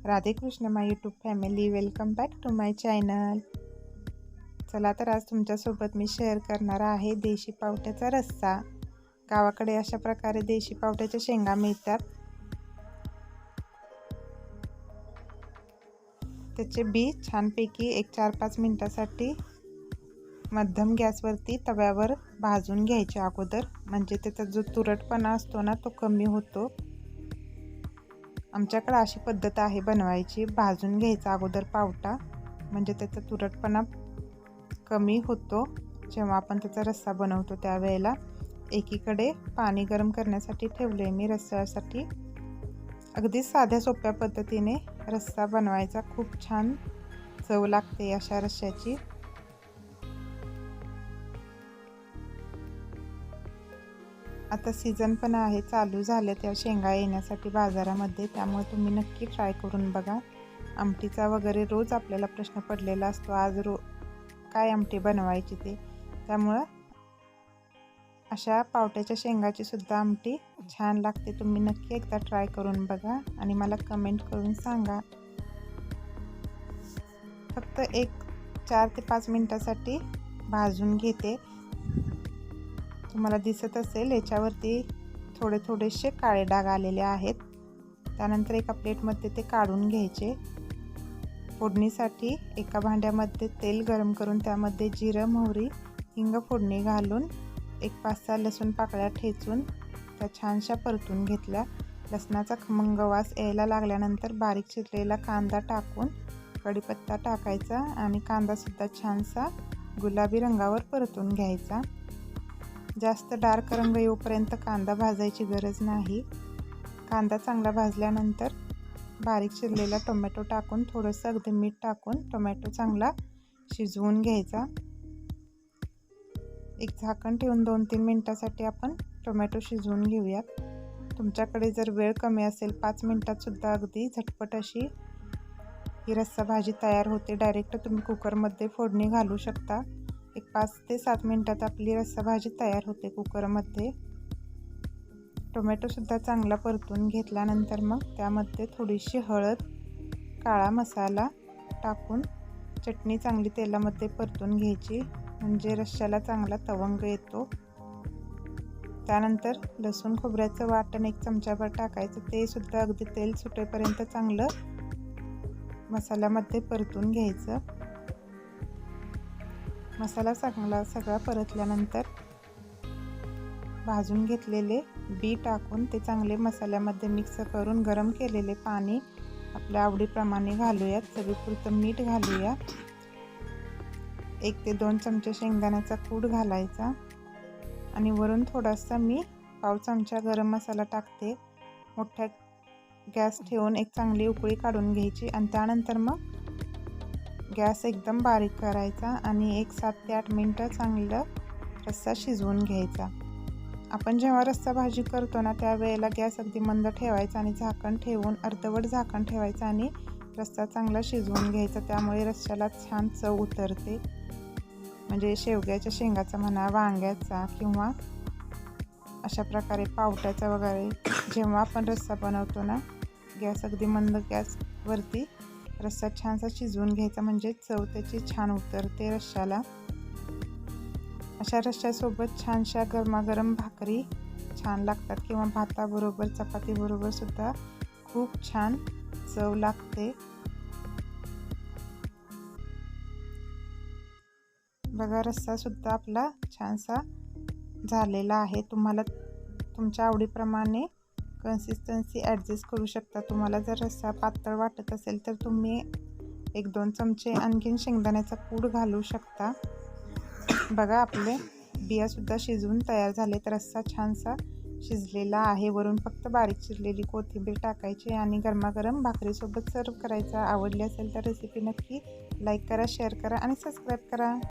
Radhe Krishna my YouTube family, welcome back to my channel. चला तर आज तुमच्यासोबत मी शेअर करणार आहे देशी पावट्याचा रस्सा। गावाकडे अशा प्रकारे देशी पावट्याच्या शेंगा मिळतात। त्याचे बी छानपैकी 1-4-5 मिनिटासाठी मध्यम गॅसवरती तव्यावर भाजून घ्यायचे अगोदर, म्हणजे त्याचा जो तुरटपणा असतो ना तो कमी होतो। आमच्याकडे अशी पद्धत आहे बनवायची, भाजून घ्यायचा अगोदर पावटा, म्हणजे त्याचा तुरटपणा कमी होतो। जेव्हा आपण त्याचा रस्सा बनवतो त्यावेळेला एकीकडे पाणी गरम करण्यासाठी ठेवले मी रस्स्यासाठी। अगदी साध्या सोप्या पद्धतीने रस्सा बनवायचा, खूप छान चव लागते अशा रस्स्याची। आता सीझन पण आहे, चालू झाले त्या शेंगा येण्यासाठी बाजारामध्ये, त्यामुळे तुम्ही नक्की ट्राय करून बघा। आमटीचा वगैरे रोज आपल्याला प्रश्न पडलेला असतो, आज काय आमटी बनवायची ते, त्यामुळे अशा पावट्याच्या शेंगाची सुद्धा आमटी छान लागते। तुम्ही नक्की एकदा ट्राय करून बघा आणि मला कमेंट करून सांगा। फक्त 4 ते 5 मिनिटासाठी भाजून घेते। तुम्हाला दिसत असेल याच्यावरती थोडेसे काळे डाग आलेले आहेत। त्यानंतर एका प्लेटमध्ये ते काढून घ्यायचे। फोडणीसाठी एका भांड्यामध्ये तेल गरम करून त्यामध्ये जिरं, मोहरी, हिंग फोडणी घालून 5-6 लसूण पाकळ्या ठेचून त्या छानशा परतून घेतल्या। लसणाचा खमंग वास यायला लागल्यानंतर बारीक चिरलेला कांदा टाकून कढीपत्ता टाकायचा आणि कांदा सुद्धा छानसा गुलाबी रंगावर परतून घ्यायचा। जास्त डार्क रंग येऊपर्यंत कांदा भाजायची गरज नाही। कांदा चांगला भाजल्यानंतर बारीक चिरलेला टोमॅटो टाकून थोडंसं अगदी मीठ टाकून टोमॅटो चांगला शिजवून घ्यायचा। एक झाकण ठेवून 2-3 मिनिटासाठी आपण टोमॅटो शिजवून घेऊयात। तुमच्याकडे जर वेळ कमी असेल 5 मिनिटात सुद्धा अगदी झटपट अशी ही रस्सा भाजी तयार होते। डायरेक्ट तुम्ही कुकरमध्ये फोडणी घालू शकता। 5 ते 7 मिनिटात आपली रस्सा भाजी तयार होते कुकरमध्ये। टोमॅटो सुद्धा चांगला परतून घेतल्यानंतर मग त्यामध्ये थोडीशी हळद, काळा मसाला टाकून चटणी चांगली तेलामध्ये परतून घ्यायची, म्हणजे रस्स्याला चांगला तवंग येतो। त्यानंतर लसूण खोबऱ्याचं वाटण 1 चमचाभर टाकायचं, ते सुद्धा अगदी तेल सुटेपर्यंत चांगलं मसाल्यामध्ये परतून घ्यायचं। मसाला चांगला सगळा परतल्यानंतर भाजून घेतलेले बी टाकून ते चांगले मसाल्यामध्ये मिक्स करून गरम केलेले पाणी आपल्या आवडीप्रमाणे घालूयात। चवीपुरतं मीठ घालूया। 1 ते 2 चमचे शेंगदाण्याचा कूट घालायचा आणि वरून थोडासा मी पाव चमचा गरम मसाला टाकते। मोठ्या गॅस ठेवून एक चांगली उकळी काढून घ्यायची आणि त्यानंतर मग गॅस एकदम बारीक करायचा आणि 7 ते 8 मिनिटं चांगलं रस्सा शिजवून घ्यायचा। आपण जेव्हा रस्सा भाजी करतो ना त्यावेळेला गॅस अगदी मंद ठेवायचा आणि झाकण ठेवून अर्धवट झाकण ठेवायचं आणि रस्सा चांगला शिजवून घ्यायचा। त्यामुळे रस्स्याला छान चव उतरते, म्हणजे शेवग्याच्या शेंगाचा म्हणा, वांग्याचा किंवा अशा प्रकारे पावट्याचा वगैरे जेव्हा आपण रस्सा बनवतो ना, गॅस अगदी मंद गॅसवरती रस्सा छानसा शिजवून घ्यायचा, म्हणजे चव त्याची छान उतरते रस्स्याला। अशा रस्स्यासोबत छानशा गरमागरम भाकरी छान लागतात किंवा भाताबरोबर, चपातीबरोबर सुद्धा खूप छान चव लागते। बघा रस्सा सुद्धा आपला छानसा झालेला आहे। तुम्हाला तुमच्या आवडीप्रमाणे कन्सिस्टन्सी ॲडजस्ट करू शकता। तुम्हाला जर रस्सा पातळ वाटत असेल तर तुम्ही 1-2 चमचे आणखीन शेंगदाण्याचा कूट घालू शकता। बघा आपले बियासुद्धा शिजवून तयार झाले, तर रस्सा छानसा शिजलेला आहे। वरून फक्त बारीक चिरलेली कोथिंबीर टाकायची आणि गरमागरम भाकरीसोबत सर्व करायचा। आवडली असेल तर रेसिपी नक्की लाईक करा, शेअर करा आणि सबस्क्राईब करा।